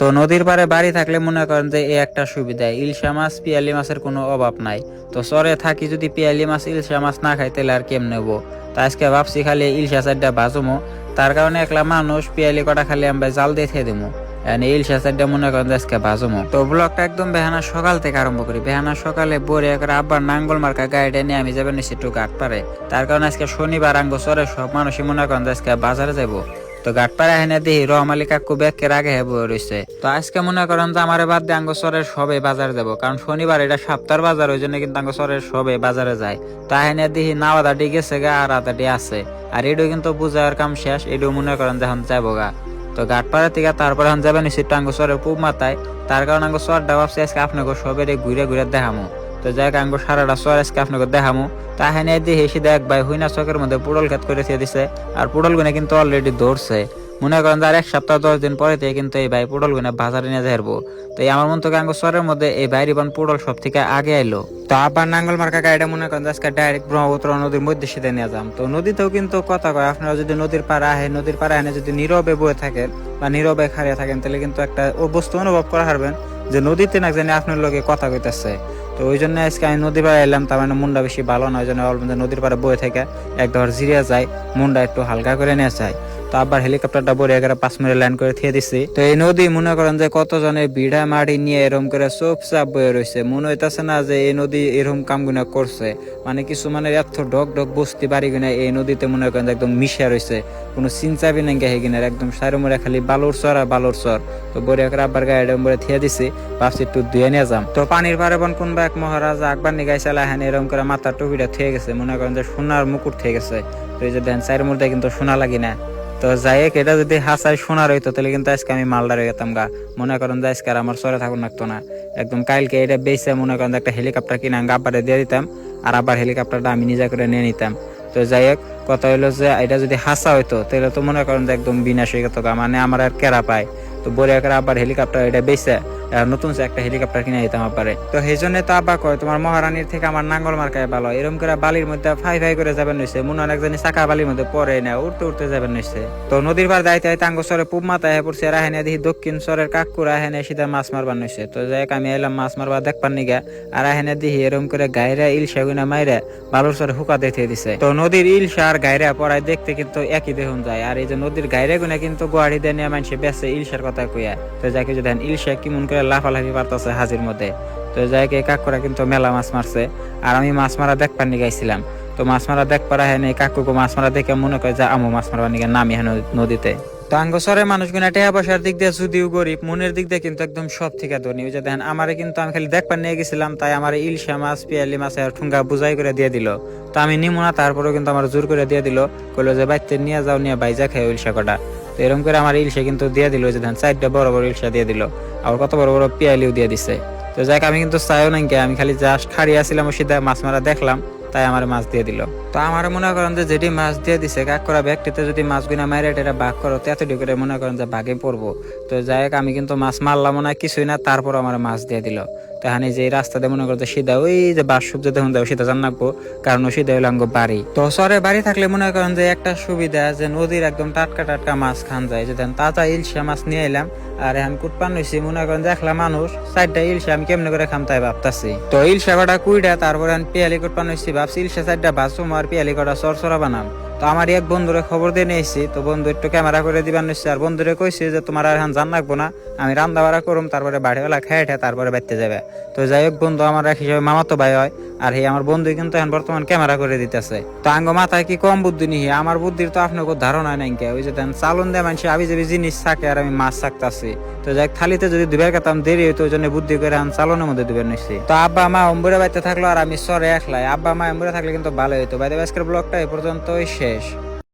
তো নদীর পাড়ে বাড়ি থাকলে মনে করেন যে এই একটা সুবিধা, ইলশা মাছ পিয়ালি মাছের কোনো অভাব নাই। তো চরে থাকি যদি পিয়ালি মাছ ইলশা মাছ না খাই তাহলে আর কেমনে নেবো। তা আজকে ভাবছি খালি ইলশা চারটা বাজুমো, তার কারণে একলা মানুষ পিয়ালি কটা খালি আমরা জাল দিয়ে খেয়ে দেবো। ইলশা চারটা মনে করেন যে আজকে বাজুমো। তো ব্লগটা একদম বেহানা সকাল থেকে আরম্ভ করি। বেহানা সকালে বরে করে আব্বার নাঙ্গল মার্কা গাড়িটা নিয়ে আমি যাবেন নিচ্ছি একটু ঘাট পারে। তার কারণে আজকে শনিবার আঙ্গ চরে সব মানুষই মনে করেন যে আজকে বাজারে যাবো। তো ঘাটপাড়া হেনে দেখি রহমালি কাকু ব্যাগের আগে বয়ে রয়েছে। তো আজকে মনে করেন যে আমার বাদ দিয়ে আঙ্গ চরের সবে বাজারে যাবো, কারণ শনিবার এটা সপ্তাহের বাজার, ওই জন্য কিন্তু আঙ্গ চরের সবে বাজারে যায়। তো হেনে দেখি নাও আদাটি গেছে গা আর আদাটি আছে, আর এটাও কিন্তু বুঝার কাম শেষ, এটাও মনে করেন যে এখন যাবো গা। তো ঘাটপাড়া থেকে তারপরে এখন যাবেন নিশ্চিত আঙ্গ চরের পূব মাথায়। তার কারণে আঙ্গ চরটা ভাবছি আজকে আপনাকে সবের ঘুরে ঘুরে দেখামো। তো যাই আঙ্গ সারাটা চর আজকে আপনাকে দেখামো। তাহানে দিয়ে এসে দেখ ভাই হুইনা চকের মধ্যে পুডল খেত করে দিয়ে দিছে, আর পুডল গুনে কিন্তু অলরেডি ধরছে। মনে করেন যে আর 1 সপ্তাহ 10 দিন পরে থেকে কিন্তু এই ভাই পুডল গুনে বাজারে নিয়ে যাবো। তো আমার মন থেকে আঙ্গ চরের মধ্যে এই বাইরি বান পুডল সব থেকে আগে আইলো। তো আবার নাঙ্গল মার্কা গাড়িটা মনে করেন আজকে ডাইরেক্ট ব্রহ্মপুত্র নদীর মধ্যে সেদে নিয়ে যাম। তো নদীতেও কিন্তু কথা কয়, আপনারা যদি নদীর পাড়ে আহেন, নদীর পাড়ে আহেন যদি নীরবে বয়ে থাকেন বা নীরবে খাড়িয়ে থাকেন, তাহলে কিন্তু একটা ও বস্তু অনুভব করা হারবেন যে নদীতে না জানি আপনার লগে কথা কইতেছে। তো ওই জন্য আজকে আমি নদীর পাড়ে এলাম, তার মানে মনটা বেশি ভালো না, ওই জন্য নদীর পাড়ে বয়ে থেকে এক ধর জিরিয়া যায়, মনটা একটু হালকা করে নিয়ে যায়। তো আবার হেলিকপ্টারটা বড় 5 মিনিট ল্যান্ড করে থিয়ে দিছি। তো এই নদী মনে করেন যে কতজনের বিড়া মাটি নিয়ে এরকম করে চুপচাপ বয়ে রয়েছে, মনে হইতেছে না যে এই নদী এরকম কাম গুনা করছে। মানে কিছু মানে এত ডক ডক বস্তি বাড়ি গুনা এই নদীতে মনে করেন একদম মিশা রয়েছে, কোনো চিনচাবি নাই গায়ে কিনার, একদম সাইড মরে খালি বালুর চর আর বালুর চর। তো বড় করে আবার গাড়ি বলে থিয়ে দিছি, ভাবছি একটু ধুয়ে নিয়ে যাম। তো পানির পারে বন কোনবা এক মহারাজা আকবার নিগাই চালা হ্যাঁ এরকম করে মাথার টুপিটা থিয়ে গেছে, মনে করেন যে সোনার মুকুট থেকে গেছে। তো এই যে দেন সাইড মধ্যে কিন্তু সোনা লাগি না। তো যাই হোক, এটা যদি হাসাই সোনার হইতো তাহলে কিন্তু আজকে আমি মালদার হয়ে যেতাম গা। মনে করেন যে আজকে আর আমার চরে থাকুন লাগতো না, একদম কালকে এটা বেচে মনে করেন একটা হেলিকপ্টার কিনে আব্বারে দিয়ে দিতাম, আর আবার হেলিকপ্টারটা আমি নিজে করে নিয়ে নিতাম। তো যাই হোক, কথা হইলো যে এটা যদি হাসা হইতো তাহলে তো মনে করেন যে একদম বিনাশ হয়ে যেত গা, মানে আমার আর কেরা পায়। তো বড় করে আবার হেলিকপ্টার এটা বেচে নতুন একটা হেলিকপ্টার কিনে দিতাম আব্বারে। তো সেই জন্য তো আব্বা কয় তোমার মহারানীর থেকে আমার নাঙ্গল মার্কায় ভালো, এরকম করে বালির মধ্যে ফাই ফাই করে যাবেন নইছে, মনে হয় একজনই চাকা বালির মধ্যে পরে না উঠতে উঠতে যাবেন নইছে। তো নদীর পার দাইতে আঙ্গ চরে পূব মাথায় পড়ছে, আর হেনে দেখি দক্ষিণ চরের কাকুরা হেনে সিধা মাছ মারবার নইছে। তো যাই আমি এলাম মাছ মারবা দেখবার নিগা, আর হেনে দেখি এরকম করে গাইরা ইলশা গুনা মাইরা বালুর চরে হুকা দেখে দিছে। তো নদীর ইলশা আর গাইরা পড়ায় দেখতে কিন্তু একই দেখুন যায়, আর এই যে নদীর গাইরা গুনা কিন্তু গুয়াড়ি দিয়ে নিয়ে মানুষে বেছে ইলশার কথা কইয়া। তো যাকে যদি ইলশা কেমন করে লাফালাফি পারতেছে হাজির মধ্যে। তো যাকে কাকুরা কিন্তু মেলা মাছ মারছে, আর আমি মাছ মারা দেখবার নিয়ে গাইছিলাম। তো মাছ মারা দেখবার হেনে কাকুকে মাছ মারা দেখে মনে করে যে আমু মাছ মারবার নিয়ে নামি হেন নদীতে। তো আঙ্গ চরের মানুষগুলো টাকা পয়সার দিক দিয়ে যদিও গরিব, মনের দিক দিয়ে কিন্তু একদম সব থেকে ধনী। ওই যে দেখেন আমারে কিন্তু আমি খালি দেখবার নিয়ে গেছিলাম, তাই আমার ইলশা মাছ পিয়ালি মাছ আর ঠুঙ্গা বুঝাই করে দিয়ে দিল। তো আমি নিমু না, তারপরেও কিন্তু আমার জোর করে দিয়ে দিল, কইলো যে বাইতে নিয়ে যাও, নিয়ে বাইজা খাই ইলশা কটা। তো এরকম করে আমার ইলশা কিন্তু দিয়ে দিল, যে ধান 4টা বড় বড় ইলশা দিয়ে দিল, আর কত বড় বড় পিয়ালিও দিয়ে দিছে। তো যাক আমি কিন্তু চাইও নাই, আমি খালি জাস্ট খাড়িয়ে আসছিলাম, সিধা মাছ মারা দেখলাম, তাই আমার মাছ দিয়ে দিল। তো আমার মনে করেন যে যেটি মাছ দিয়ে দিছে কাক করা ব্যক্তিতে যদি মাছ গুনা মাইরে এটা ভাগ করো তেতটি করে মনে করেন যে ভাগে পড়বো। তো যাই হোক আমি কিন্তু মাছ মারলাম না কিছুই না, তারপর আমার মাছ দিয়ে দিল। তাহানি যে রাস্তাতে মনে করতে সিধা ওই যে বাস সবজি দেখুন দেয় সিধা জান রাখবো, কারণ সিধা হইল আঙ্গ বাড়ি। তো শহরে বাড়ি থাকলে মনে করেন যে একটা সুবিধা যে নদীর একদম টাটকা টাটকা মাছ খান যায়। যে তাজা ইলশা মাছ নিয়ে এলাম, আর এখন কুটপান হয়েছি মনে করেন দেখলাম মানুষ 4টা ইলশা আমি কেমনে করে খাম তাই ভাবতাছি। তো ইলশা কটা কুইটা তারপরে পিয়ালি কুটপান হয়েছি, ভাবছি ইলশা 4টা বাসুম আর পিয়ালি কটা চরচরা বানাম। তো আমার এক বন্ধুরে খবর দিয়ে নিয়েছি, তো বন্ধু একটু ক্যামেরা করে দিবার নিচ্ছে, আর বন্ধুরে কইছি যে তোমার আর এখন জান রাখবো না, আমি রান্না বাড়া করুম, তারপরে বাড়িওয়ালা খেয়ে তারপরে বাইতে যাবে। তো যাই হোক, বন্ধু আমার এক হিসাবে মামাতো ভাই হয়, আর হে আমার বন্ধু কিন্তু এখন বর্তমান ক্যামেরা করে দিতেছে। তো আঙ্গ মাথায় কি কম বুদ্ধি নিহি, আমার বুদ্ধির তো আপনার ধারণা নাই কে। ওই যে চালন দেয় মানুষ আবি যাবি জিনিস থাকে, আর আমি মাছ থাকতেছি। তো যাই থালিতে যদি দুবার খেতাম দেরি হইতো, ওই জন্য বুদ্ধি করে আমি চালনের মধ্যে দুবার নিচ্ছি। তো আব্বা মা অম্বুরে বাইতে থাকলো, আর আমি সরে একলাই। আব্বা মা অম্বুরে থাকলে কিন্তু ভালো হইতো। বাইরে আজকের ব্লগটা এই পর্যন্তই শেষ।